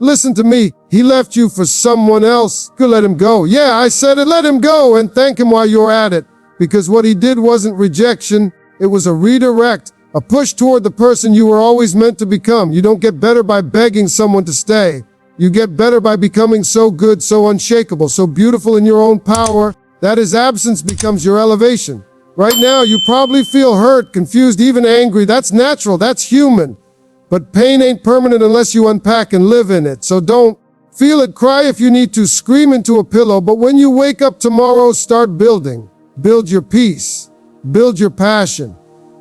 Listen to me. He left you for someone else. Good, let him go. Yeah, I said it. Let him go and thank him while you're at it. Because what he did wasn't rejection. It was a redirect, a push toward the person you were always meant to become. You don't get better by begging someone to stay. You get better by becoming so good, so unshakable, so beautiful in your own power that his absence becomes your elevation. Right now, you probably feel hurt, confused, even angry. That's natural. That's human. But pain ain't permanent unless you unpack and live in it. So don't feel it, cry if you need to, scream into a pillow. But when you wake up tomorrow, start building. Build your peace. Build your passion.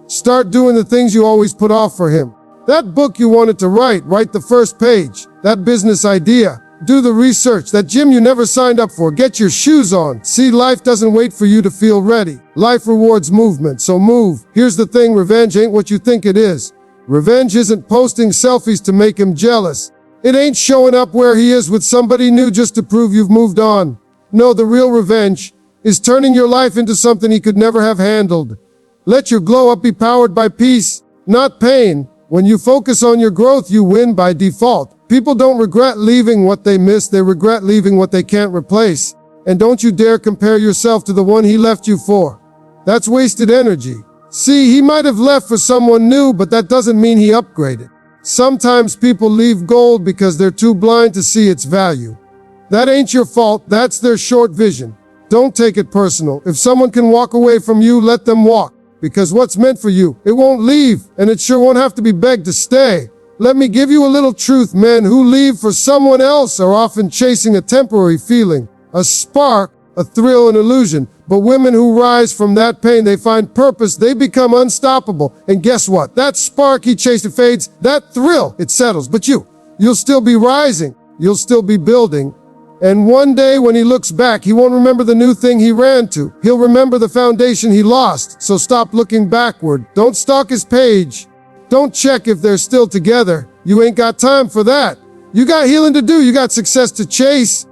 Start doing the things you always put off for him. That book you wanted to write the first page. That business idea, do the research. That gym you never signed up for, get your shoes on. See, life doesn't wait for you to feel ready. Life rewards movement, so move. Here's the thing, revenge ain't what you think it is. Revenge isn't posting selfies to make him jealous. It ain't showing up where he is with somebody new just to prove you've moved on. No, the real revenge is turning your life into something he could never have handled. Let your glow up be powered by peace, not pain. When you focus on your growth, you win by default. People don't regret leaving what they missed, they regret leaving what they can't replace. And don't you dare compare yourself to the one he left you for. That's wasted energy. See, he might have left for someone new, but that doesn't mean he upgraded. Sometimes people leave gold because they're too blind to see its value. That ain't your fault, that's their short vision. Don't take it personal. If someone can walk away from you, let them walk. Because what's meant for you, it won't leave, and it sure won't have to be begged to stay. Let me give you a little truth. Men who leave for someone else are often chasing a temporary feeling, a spark, a thrill, an illusion. But women who rise from that pain, they find purpose, they become unstoppable. And guess what? That spark he chased, it fades. That thrill, it settles. But you'll still be rising. You'll still be building. And one day when he looks back, he won't remember the new thing he ran to. He'll remember the foundation he lost. So stop looking backward. Don't stalk his page. Don't check if they're still together. You ain't got time for that. You got healing to do. You got success to chase.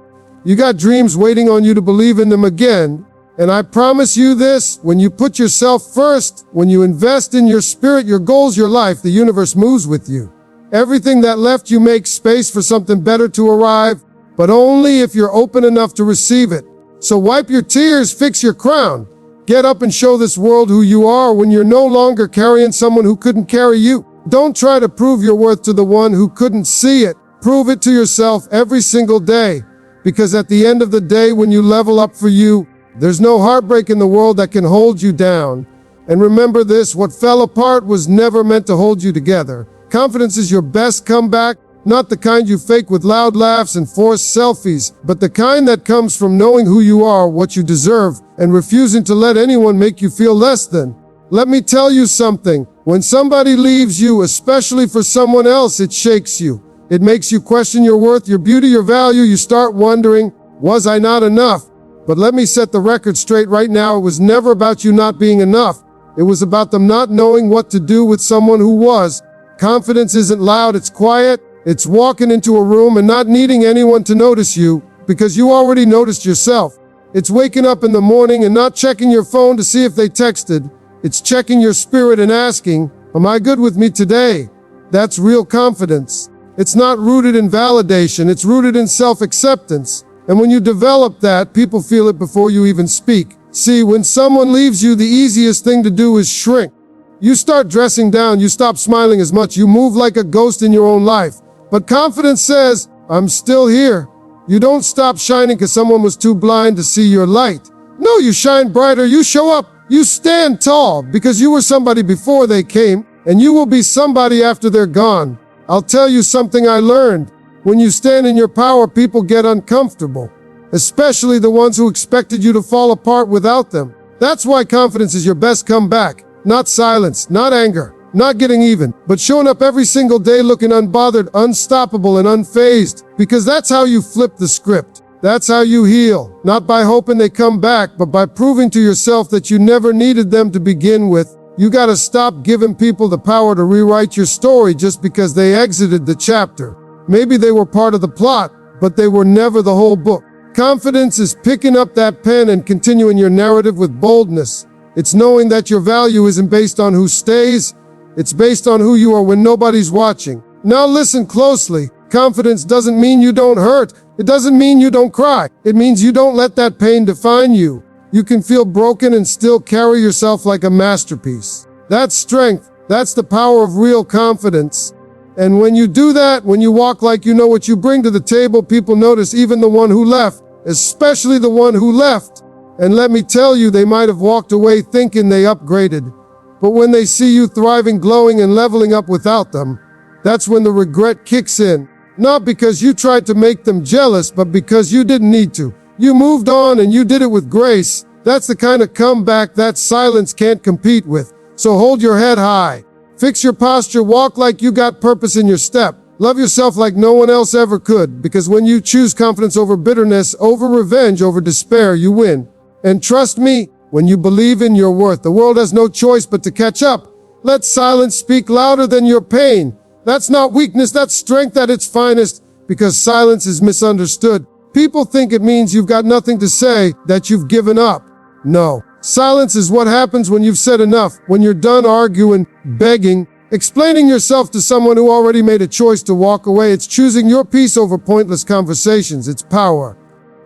You got dreams waiting on you to believe in them again. And I promise you this, when you put yourself first, when you invest in your spirit, your goals, your life, the universe moves with you. Everything that left you makes space for something better to arrive, but only if you're open enough to receive it. So wipe your tears, fix your crown. Get up and show this world who you are when you're no longer carrying someone who couldn't carry you. Don't try to prove your worth to the one who couldn't see it. Prove it to yourself every single day. Because at the end of the day, when you level up for you, there's no heartbreak in the world that can hold you down. And remember this, what fell apart was never meant to hold you together. Confidence is your best comeback. Not the kind you fake with loud laughs and forced selfies, but the kind that comes from knowing who you are, what you deserve, and refusing to let anyone make you feel less than. Let me tell you something. When somebody leaves you, especially for someone else, it shakes you. It makes you question your worth, your beauty, your value. You start wondering, was I not enough? But let me set the record straight right now. It was never about you not being enough. It was about them not knowing what to do with someone who was. Confidence isn't loud, it's quiet. It's walking into a room and not needing anyone to notice you because you already noticed yourself. It's waking up in the morning and not checking your phone to see if they texted. It's checking your spirit and asking, am I good with me today? That's real confidence. It's not rooted in validation, it's rooted in self-acceptance. And when you develop that, people feel it before you even speak. See, when someone leaves you, the easiest thing to do is shrink. You start dressing down, you stop smiling as much, you move like a ghost in your own life. But confidence says, I'm still here. You don't stop shining because someone was too blind to see your light. No, you shine brighter, you show up, you stand tall because you were somebody before they came, and you will be somebody after they're gone. I'll tell you something I learned. When you stand in your power, people get uncomfortable, especially the ones who expected you to fall apart without them. That's why confidence is your best comeback. Not silence, not anger. Not getting even, but showing up every single day looking unbothered, unstoppable, and unfazed. Because that's how you flip the script. That's how you heal. Not by hoping they come back, but by proving to yourself that you never needed them to begin with. You gotta stop giving people the power to rewrite your story just because they exited the chapter. Maybe they were part of the plot, but they were never the whole book. Confidence is picking up that pen and continuing your narrative with boldness. It's knowing that your value isn't based on who stays, it's based on who you are when nobody's watching. Now listen closely. Confidence doesn't mean you don't hurt. It doesn't mean you don't cry. It means you don't let that pain define you. You can feel broken and still carry yourself like a masterpiece. That's strength. That's the power of real confidence. And when you do that, when you walk like you know what you bring to the table, people notice, even the one who left, especially the one who left. And let me tell you, they might have walked away thinking they upgraded. But when they see you thriving, glowing, and leveling up without them, that's when the regret kicks in. Not because you tried to make them jealous, but because you didn't need to. You moved on and you did it with grace. That's the kind of comeback that silence can't compete with. So hold your head high. Fix your posture, walk like you got purpose in your step. Love yourself like no one else ever could, because when you choose confidence over bitterness, over revenge, over despair, you win. And trust me, when you believe in your worth, the world has no choice but to catch up. Let silence speak louder than your pain. That's not weakness, that's strength at its finest, because silence is misunderstood. People think it means you've got nothing to say, that you've given up. No. Silence is what happens when you've said enough, when you're done arguing, begging, explaining yourself to someone who already made a choice to walk away. It's choosing your peace over pointless conversations. It's power.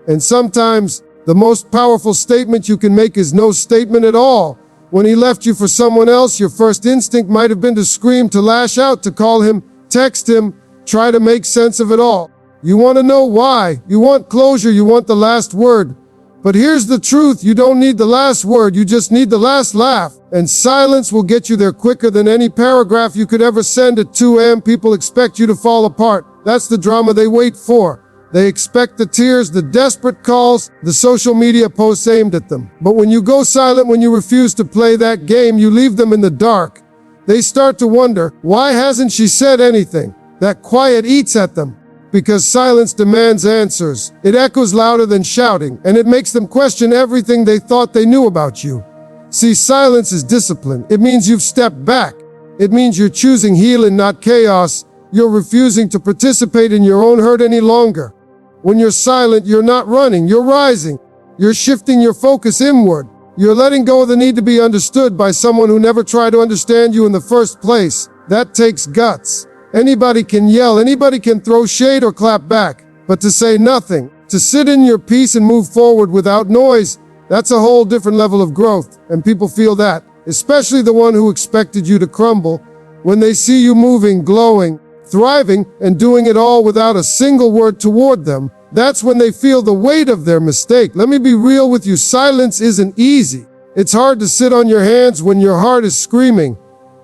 And sometimes, the most powerful statement you can make is no statement at all. When he left you for someone else, your first instinct might have been to scream, to lash out, to call him, text him, try to make sense of it all. You want to know why. You want closure. You want the last word. But here's the truth. You don't need the last word. You just need the last laugh. And silence will get you there quicker than any paragraph you could ever send at 2 a.m. People expect you to fall apart. That's the drama they wait for. They expect the tears, the desperate calls, the social media posts aimed at them. But when you go silent, when you refuse to play that game, you leave them in the dark. They start to wonder, why hasn't she said anything? That quiet eats at them. Because silence demands answers. It echoes louder than shouting, and it makes them question everything they thought they knew about you. See, silence is discipline. It means you've stepped back. It means you're choosing healing, not chaos. You're refusing to participate in your own hurt any longer. When you're silent, you're not running, you're rising. You're shifting your focus inward. You're letting go of the need to be understood by someone who never tried to understand you in the first place. That takes guts. Anybody can yell, anybody can throw shade or clap back, but to say nothing, to sit in your peace and move forward without noise, that's a whole different level of growth, and people feel that, especially the one who expected you to crumble. When they see you moving, glowing, thriving, and doing it all without a single word toward them, that's when they feel the weight of their mistake. Let me be real with you, silence isn't easy. It's hard to sit on your hands when your heart is screaming.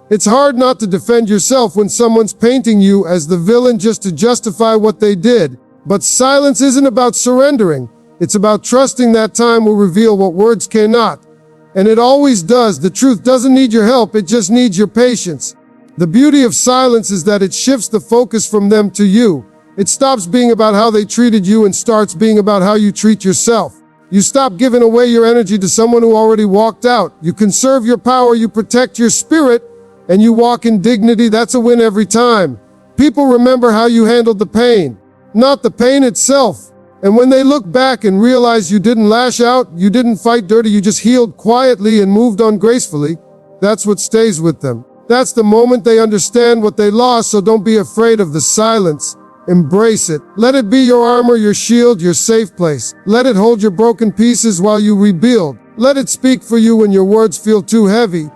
It's hard not to defend yourself when someone's painting you as the villain just to justify what they did. But silence isn't about surrendering. It's about trusting that time will reveal what words cannot. And it always does. The truth doesn't need your help, it just needs your patience. The beauty of silence is that it shifts the focus from them to you. It stops being about how they treated you and starts being about how you treat yourself. You stop giving away your energy to someone who already walked out. You conserve your power, you protect your spirit, and you walk in dignity. That's a win every time. People remember how you handled the pain, not the pain itself. And when they look back and realize you didn't lash out, you didn't fight dirty, you just healed quietly and moved on gracefully, that's what stays with them. That's the moment they understand what they lost, so don't be afraid of the silence. Embrace it. Let it be your armor, your shield, your safe place. Let it hold your broken pieces while you rebuild. Let it speak for you when your words feel too heavy.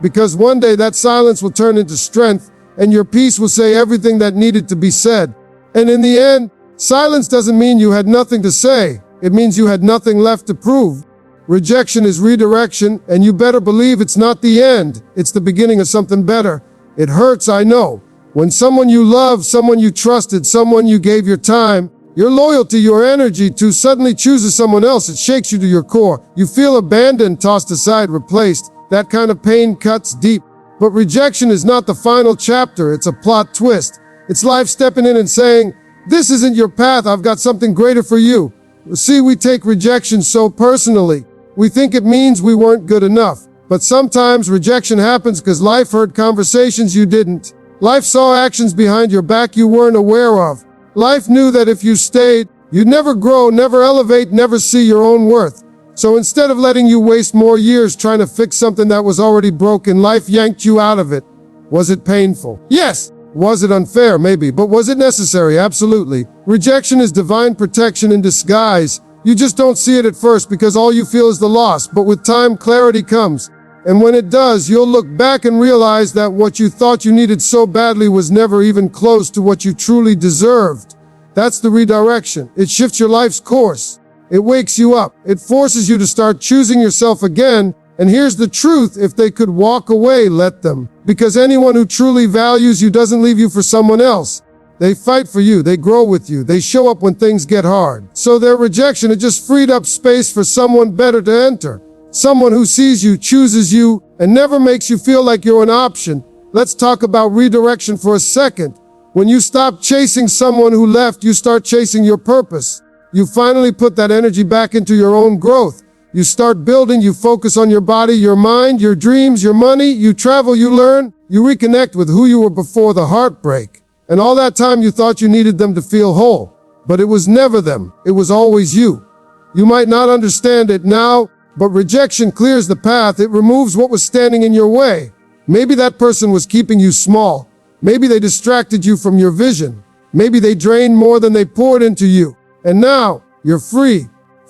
Because one day that silence will turn into strength, and your peace will say everything that needed to be said. And in the end, silence doesn't mean you had nothing to say. It means you had nothing left to prove. Rejection is redirection, and you better believe it's not the end. It's the beginning of something better. It hurts, I know. When someone you love, someone you trusted, someone you gave your time, your loyalty, your energy to suddenly chooses someone else, it shakes you to your core. You feel abandoned, tossed aside, replaced. That kind of pain cuts deep. But rejection is not the final chapter. It's a plot twist. It's life stepping in and saying, this isn't your path. I've got something greater for you. See, we take rejection so personally. We think it means we weren't good enough. But sometimes rejection happens because life heard conversations you didn't. Life saw actions behind your back you weren't aware of. Life knew that if you stayed, you'd never grow, never elevate, never see your own worth. So instead of letting you waste more years trying to fix something that was already broken, life yanked you out of it. Was it painful? Yes. Was it unfair? Maybe. But was it necessary? Absolutely. Rejection is divine protection in disguise. You just don't see it at first because all you feel is the loss. But with time, clarity comes. And when it does, you'll look back and realize that what you thought you needed so badly was never even close to what you truly deserved. That's the redirection. It shifts your life's course. It wakes you up. It forces you to start choosing yourself again. And here's the truth, if they could walk away, let them. Because anyone who truly values you doesn't leave you for someone else. They fight for you, they grow with you, they show up when things get hard. So their rejection, it just freed up space for someone better to enter. Someone who sees you, chooses you, and never makes you feel like you're an option. Let's talk about redirection for a second. When you stop chasing someone who left, you start chasing your purpose. You finally put that energy back into your own growth. You start building, you focus on your body, your mind, your dreams, your money, you travel, you learn, you reconnect with who you were before the heartbreak. And all that time you thought you needed them to feel whole. But it was never them, it was always you. You might not understand it now, but rejection clears the path, it removes what was standing in your way. Maybe that person was keeping you small. Maybe they distracted you from your vision. Maybe they drained more than they poured into you. And now, you're free.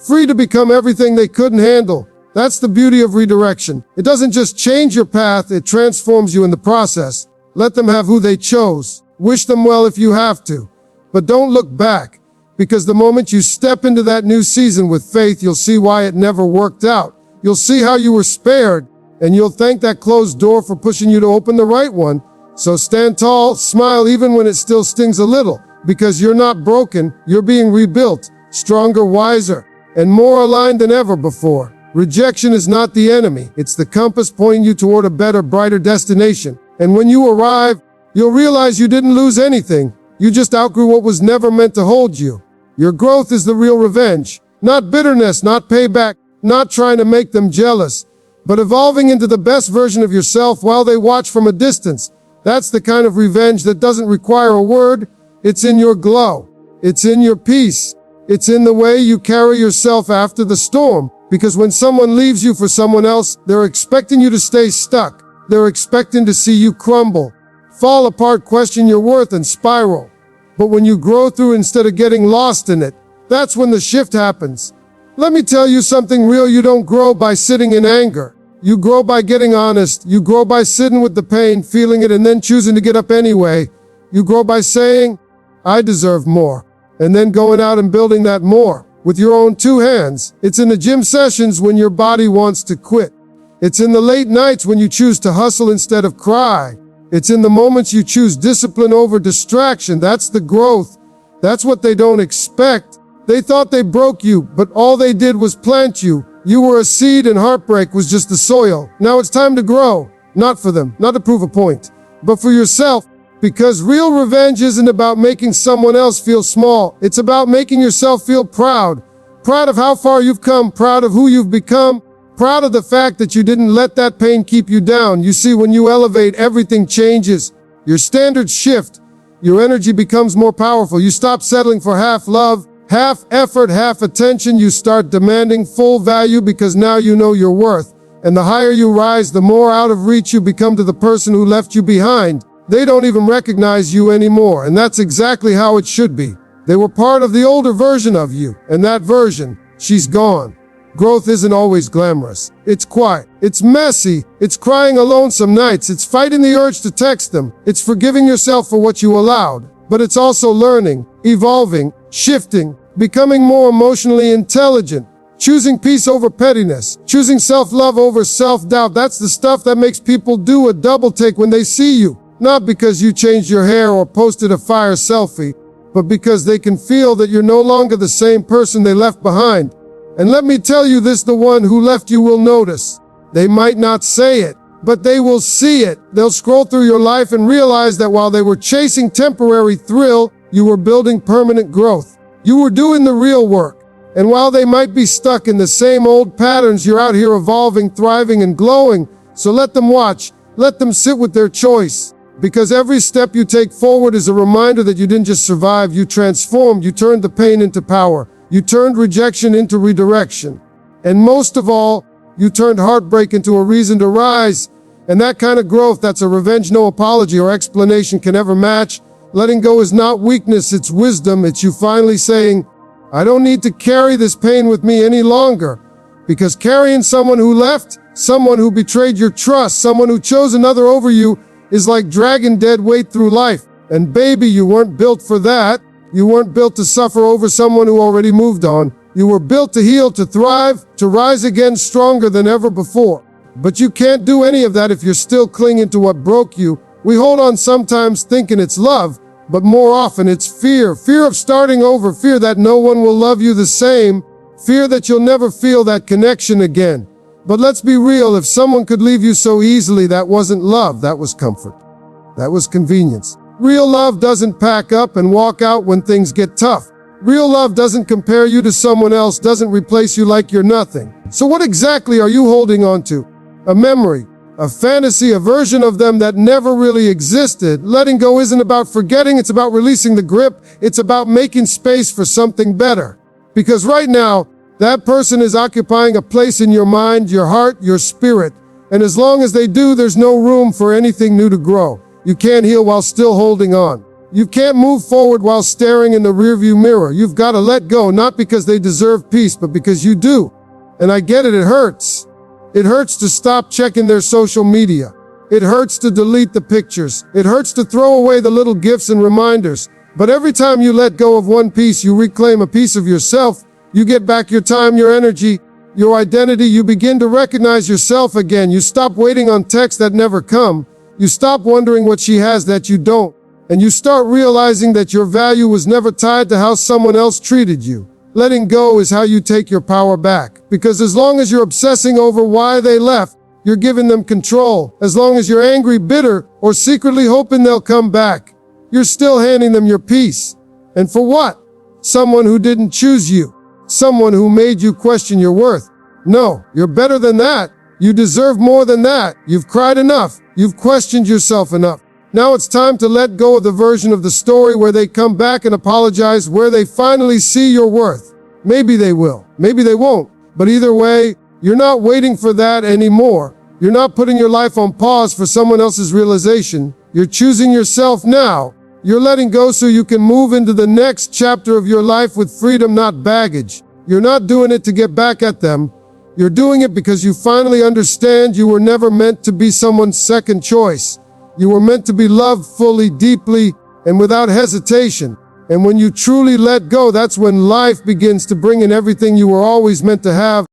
Free to become everything they couldn't handle. That's the beauty of redirection. It doesn't just change your path, it transforms you in the process. Let them have who they chose. Wish them well if you have to. But don't look back, because the moment you step into that new season with faith, you'll see why it never worked out. You'll see how you were spared, and you'll thank that closed door for pushing you to open the right one. So stand tall, smile even when it still stings a little, because you're not broken, you're being rebuilt, stronger, wiser, and more aligned than ever before. Rejection is not the enemy. It's the compass pointing you toward a better, brighter destination. And when you arrive, you'll realize you didn't lose anything. You just outgrew what was never meant to hold you. Your growth is the real revenge. Not bitterness, not payback, not trying to make them jealous, but evolving into the best version of yourself while they watch from a distance. That's the kind of revenge that doesn't require a word. It's in your glow. It's in your peace. It's in the way you carry yourself after the storm. Because when someone leaves you for someone else, they're expecting you to stay stuck. They're expecting to see you crumble, fall apart, question your worth, and spiral. But when you grow through instead of getting lost in it, that's when the shift happens. Let me tell you something real. You don't grow by sitting in anger. You grow by getting honest. You grow by sitting with the pain, feeling it, and then choosing to get up anyway. You grow by saying, I deserve more, and then going out and building that more with your own two hands. It's in the gym sessions when your body wants to quit. It's in the late nights when you choose to hustle instead of cry. It's in the moments you choose discipline over distraction. That's the growth. That's what they don't expect. They thought they broke you, but all they did was plant you. You were a seed and heartbreak was just the soil. Now it's time to grow. Not for them, not to prove a point, but for yourself. Because real revenge isn't about making someone else feel small. It's about making yourself feel proud. Proud of how far you've come, proud of who you've become, proud of the fact that you didn't let that pain keep you down. You see, when you elevate, everything changes. Your standards shift. Your energy becomes more powerful. You stop settling for half love, half effort, half attention. You start demanding full value because now you know your worth. And the higher you rise, the more out of reach you become to the person who left you behind. They don't even recognize you anymore, and that's exactly how it should be. They were part of the older version of you, and that version, she's gone. Growth isn't always glamorous. It's quiet. It's messy. It's crying alone some nights. It's fighting the urge to text them. It's forgiving yourself for what you allowed. But it's also learning, evolving, shifting, becoming more emotionally intelligent, choosing peace over pettiness, choosing self-love over self-doubt. That's the stuff that makes people do a double take when they see you. Not because you changed your hair or posted a fire selfie, but because they can feel that you're no longer the same person they left behind. And let me tell you this, the one who left you will notice. They might not say it, but they will see it. They'll scroll through your life and realize that while they were chasing temporary thrill, you were building permanent growth. You were doing the real work. And while they might be stuck in the same old patterns, you're out here evolving, thriving, and glowing. So let them watch. Let them sit with their choice. Because every step you take forward is a reminder that you didn't just survive, you transformed, you turned the pain into power, you turned rejection into redirection. And most of all, you turned heartbreak into a reason to rise. And that kind of growth, that's a revenge no apology or explanation can ever match. Letting go is not weakness, it's wisdom. It's you finally saying, I don't need to carry this pain with me any longer. Because carrying someone who left, someone who betrayed your trust, someone who chose another over you, is like dragging dead weight through life. And baby, you weren't built for that. You weren't built to suffer over someone who already moved on. You were built to heal, to thrive, to rise again stronger than ever before. But you can't do any of that if you're still clinging to what broke you. We hold on sometimes thinking it's love, but more often it's fear. Fear of starting over, fear that no one will love you the same, fear that you'll never feel that connection again. But let's be real, if someone could leave you so easily, that wasn't love, that was comfort. That was convenience. Real love doesn't pack up and walk out when things get tough. Real love doesn't compare you to someone else, doesn't replace you like you're nothing. So what exactly are you holding on to? A memory, a fantasy, a version of them that never really existed. Letting go isn't about forgetting, it's about releasing the grip. It's about making space for something better. Because right now, that person is occupying a place in your mind, your heart, your spirit. And as long as they do, there's no room for anything new to grow. You can't heal while still holding on. You can't move forward while staring in the rearview mirror. You've got to let go, not because they deserve peace, but because you do. And I get it, it hurts. It hurts to stop checking their social media. It hurts to delete the pictures. It hurts to throw away the little gifts and reminders. But every time you let go of one piece, you reclaim a piece of yourself. You get back your time, your energy, your identity. You begin to recognize yourself again. You stop waiting on texts that never come. You stop wondering what she has that you don't. And you start realizing that your value was never tied to how someone else treated you. Letting go is how you take your power back. Because as long as you're obsessing over why they left, you're giving them control. As long as you're angry, bitter, or secretly hoping they'll come back, you're still handing them your peace. And for what? Someone who didn't choose you. Someone who made you question your worth. No, you're better than that. You deserve more than that. You've cried enough. You've questioned yourself enough. Now it's time to let go of the version of the story where they come back and apologize, where they finally see your worth. Maybe they will. Maybe they won't. But either way, you're not waiting for that anymore. You're not putting your life on pause for someone else's realization. You're choosing yourself now. You're letting go so you can move into the next chapter of your life with freedom, not baggage. You're not doing it to get back at them. You're doing it because you finally understand you were never meant to be someone's second choice. You were meant to be loved fully, deeply, and without hesitation. And when you truly let go, that's when life begins to bring in everything you were always meant to have.